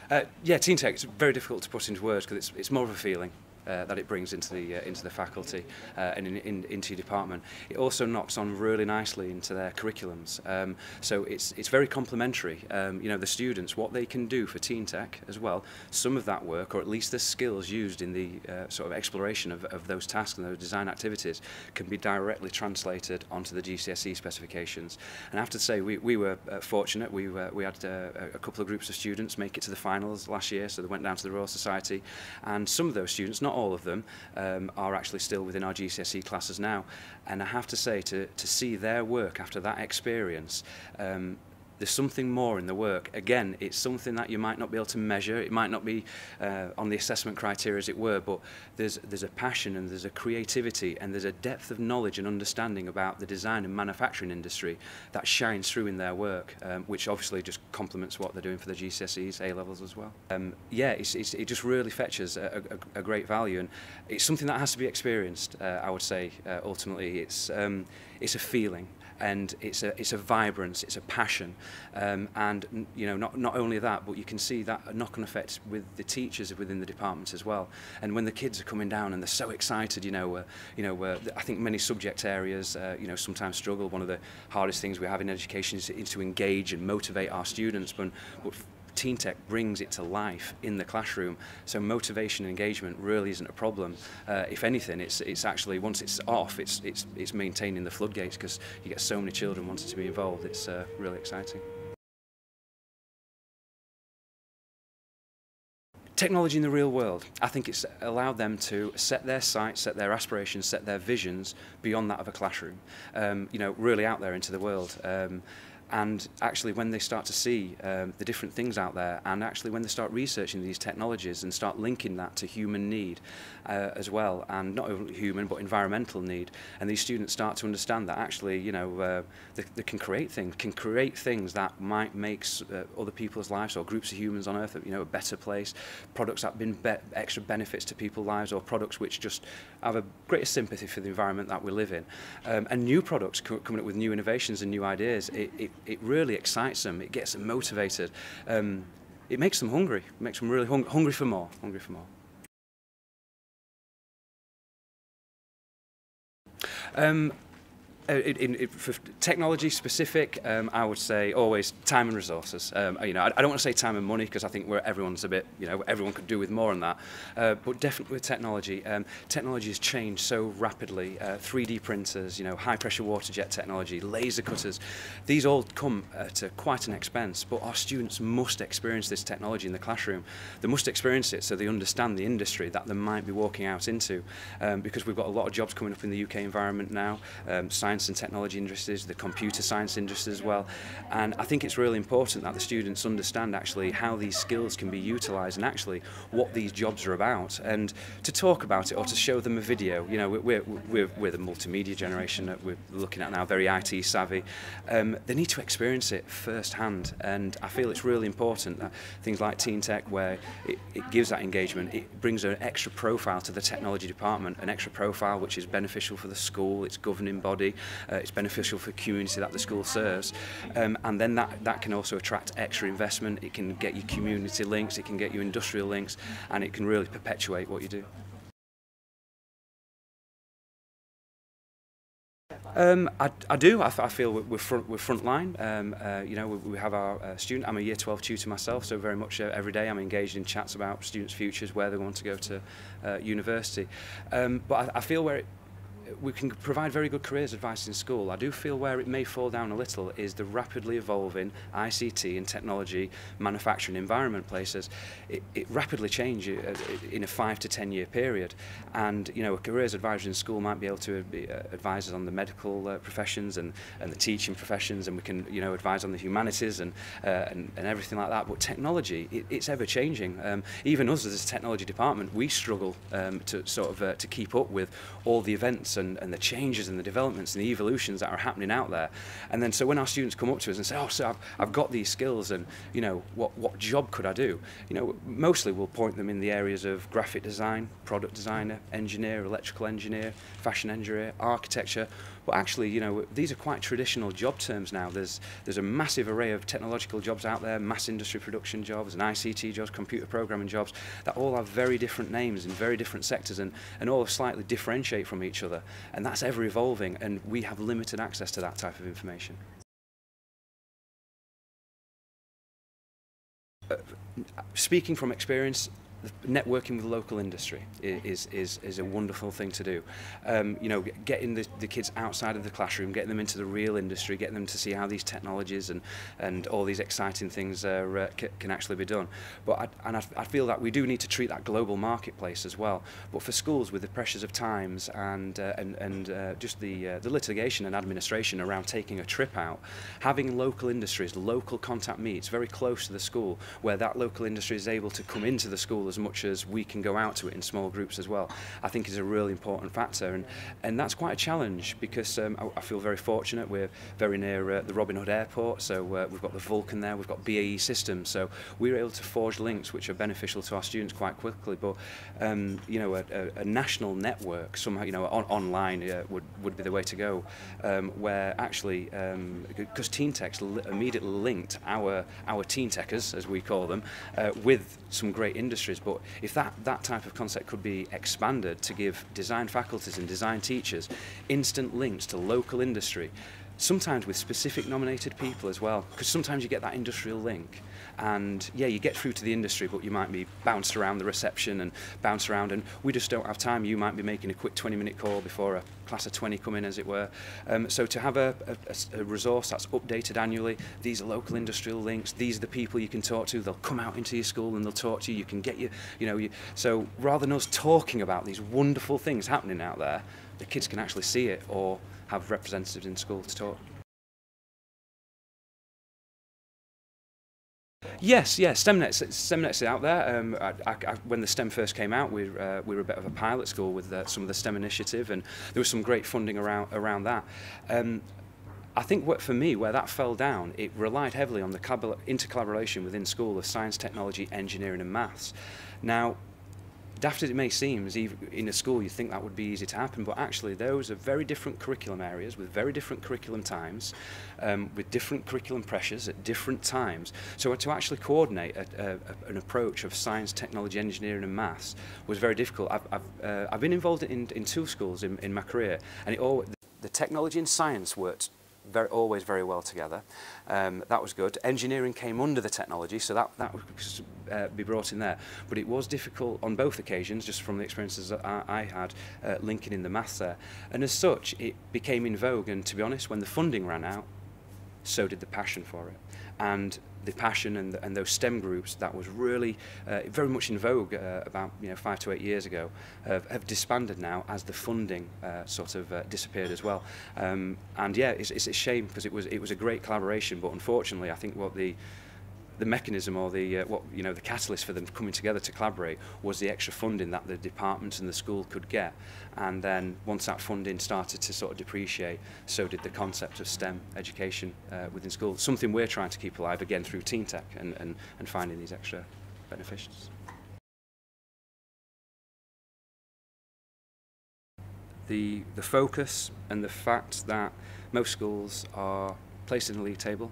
Yeah, TeenTech, it's very difficult to put into words because it's more of a feeling. That it brings into the faculty and into your department. It also knocks on really nicely into their curriculums. So it's very complementary. You know, the students, what they can do for TeenTech as well, some of that work, or at least the skills used in the sort of exploration of those tasks and those design activities, can be directly translated onto the GCSE specifications. And I have to say, we were fortunate. We had a couple of groups of students make it to the finals last year, so they went down to the Royal Society, and some of those students, not all of them, are actually still within our GCSE classes now. And I have to say, to see their work after that experience, there's something more in the work. Again, it's something that you might not be able to measure. It might not be on the assessment criteria, as it were, but there's a passion and there's a creativity and there's a depth of knowledge and understanding about the design and manufacturing industry that shines through in their work, which obviously just complements what they're doing for the GCSEs, A-levels as well. Yeah, it just really fetches a great value, and it's something that has to be experienced. I would say ultimately it's a feeling. And it's a vibrance, it's a passion, and you know, not only that, but you can see that knock-on effect with the teachers within the department as well. And when the kids are coming down and they're so excited, I think many subject areas, sometimes struggle. One of the hardest things we have in education is to engage and motivate our students, but TeenTech brings it to life in the classroom, so motivation and engagement really isn't a problem. If anything, it's actually, once it's off, it's maintaining the floodgates, because you get so many children wanting to be involved. It's really exciting. Technology in the real world, I think it's allowed them to set their sights, set their aspirations, set their visions beyond that of a classroom, really out there into the world. And actually, when they start to see the different things out there, and actually when they start researching these technologies and start linking that to human need as well, and not only human but environmental need, and these students start to understand that actually, they can create things that might make other people's lives or groups of humans on Earth, a better place. Products that bring extra benefits to people's lives, or products which just have a greater sympathy for the environment that we live in, and new products coming up with new innovations and new ideas. It really excites them. It gets them motivated. It makes them hungry. It makes them really hungry for more. Hungry for more. For technology specific, I would say always time and resources. I don't want to say time and money, because I think everyone's a bit, everyone could do with more on that. But definitely with technology, technology has changed so rapidly. 3D printers, high pressure water jet technology, laser cutters, these all come at quite an expense. But our students must experience this technology in the classroom. They must experience it so they understand the industry that they might be walking out into, because we've got a lot of jobs coming up in the UK environment now. Science and technology industries, the computer science industry as well, and I think it's really important that the students understand actually how these skills can be utilised and actually what these jobs are about, and to talk about it or to show them a video. We're the multimedia generation that we're looking at now, very IT savvy. They need to experience it firsthand, and I feel it's really important that things like TeenTech, where it gives that engagement, it brings an extra profile to the technology department, an extra profile which is beneficial for the school, its governing body. It's beneficial for the community that the school serves, and then that can also attract extra investment. It can get you community links, it can get you industrial links, and it can really perpetuate what you do. I do. I feel we're frontline. We have our student. I'm a Year 12 tutor myself, so very much every day I'm engaged in chats about students' futures, where they want to go to university. But I feel we can provide very good careers advice in school. I do feel where it may fall down a little is the rapidly evolving ICT and technology manufacturing environment places. It rapidly changes in a 5 to 10 year period, and a careers advisor in school might be able to advise us on the medical professions and the teaching professions, and we can advise on the humanities and everything like that. But technology, it's ever changing. Even us as a technology department, we struggle to keep up with all the events and the changes and the developments and the evolutions that are happening out there. And then so when our students come up to us and say, oh, so I've got these skills, and what job could I do? Mostly we'll point them in the areas of graphic design, product designer, engineer, electrical engineer, fashion engineer, architecture. But actually, you know, these are quite traditional job terms now. There's a massive array of technological jobs out there, mass industry production jobs and ICT jobs, computer programming jobs, that all have very different names in very different sectors, and all slightly differentiate from each other. And that's ever evolving, and we have limited access to that type of information. Speaking from experience, networking with local industry is a wonderful thing to do. You know, getting the kids outside of the classroom, getting them into the real industry, getting them to see how these technologies and all these exciting things can actually be done. But I feel that we do need to treat that global marketplace as well. But for schools, with the pressures of times and just the litigation and administration around taking a trip out, having local industries, local contact meets very close to the school, where that local industry is able to come into the school as much as we can go out to it in small groups as well, I think is a really important factor, and that's quite a challenge, because I feel very fortunate. We're very near the Robin Hood Airport, so we've got the Vulcan there, we've got BAE Systems, so we're able to forge links which are beneficial to our students quite quickly. But you know, a national network somehow, you know, online would be the way to go, where actually, because TeenTech's immediately linked our TeenTechers, as we call them, with some great industries. But if that type of concept could be expanded to give design faculties and design teachers instant links to local industry, sometimes with specific nominated people as well, because sometimes you get that industrial link, and yeah, you get through to the industry, but you might be bounced around the reception and bounced around, and we just don't have time. You might be making a quick 20-minute call before a class of 20 come in, as it were. So to have a resource that's updated annually, these are local industrial links, these are the people you can talk to, they'll come out into your school and they'll talk to you, you can get so rather than us talking about these wonderful things happening out there, the kids can actually see it or have representatives in school to talk. Yes, STEMnet's out there. When the STEM first came out, we were a bit of a pilot school with some of the STEM initiative, and there was some great funding around that. I think for me, where that fell down, it relied heavily on the intercollaboration within school of science, technology, engineering and maths. Now, daft as it may seem, as even in a school you think that would be easy to happen, but actually those are very different curriculum areas with very different curriculum times, with different curriculum pressures at different times. So to actually coordinate an approach of science, technology, engineering and maths was very difficult. I've been involved in two schools in my career, and the technology and science worked always very well together. That was good. Engineering came under the technology, so that would be brought in there. But it was difficult on both occasions, just from the experiences that I had linking in the maths there. And as such, it became in vogue. And to be honest, when the funding ran out, so did the passion for it. And the passion and those STEM groups that was really very much in vogue about 5 to 8 years ago have disbanded now as the funding sort of disappeared as well. And yeah, it's a shame, because it was a great collaboration, but unfortunately I think what the mechanism or the catalyst for them coming together to collaborate was the extra funding that the departments and the school could get, and then once that funding started to sort of depreciate, so did the concept of STEM education within schools. Something we're trying to keep alive again through TeenTech and finding these extra beneficiaries. The focus and the fact that most schools are placed in the league table.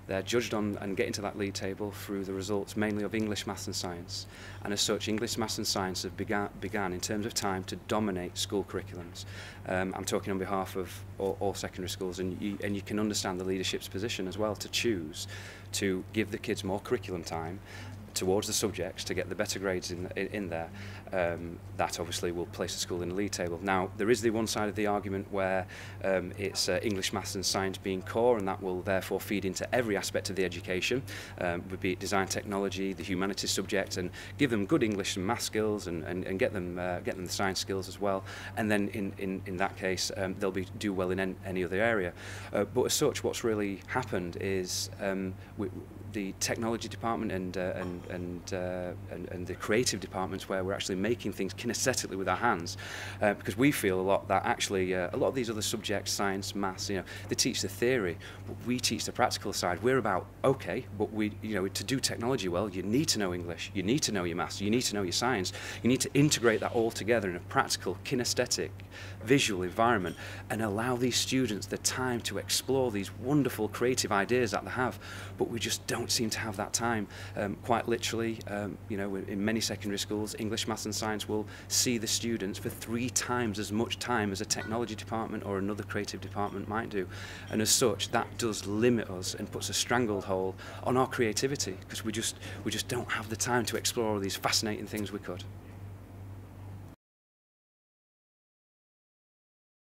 They're judged on and get into that league table through the results mainly of English, Maths and Science. And as such, English, Maths and Science have began in terms of time to dominate school curriculums. I'm talking on behalf of all secondary schools, and you can understand the leadership's position as well, to choose to give the kids more curriculum time towards the subjects to get the better grades in there. That obviously will place the school in the league table. Now, there is the one side of the argument where it's English, Maths and Science being core, and that will therefore feed into every aspect of the education, be it design, technology, the humanities subject, and give them good English and math skills, and get them the science skills as well. And then in that case, they'll do well in any other area. But as such, what's really happened is the technology department and the creative departments, where we're actually making things kinesthetically with our hands, because we feel a lot that actually a lot of these other subjects, science, maths, they teach the theory, but we teach the practical side. We're about, okay, but to do technology well, you need to know English, you need to know your maths, you need to know your science, you need to integrate that all together in a practical, kinesthetic, visual environment, and allow these students the time to explore these wonderful creative ideas that they have. But we just don't seem to have that time. Quite literally, in many secondary schools, English, maths and science will see the students for 3 times as much time as a technology department or another creative department might do. And as such, that does limit us and puts a stranglehold on our creativity, because we just don't have the time to explore all these fascinating things we could.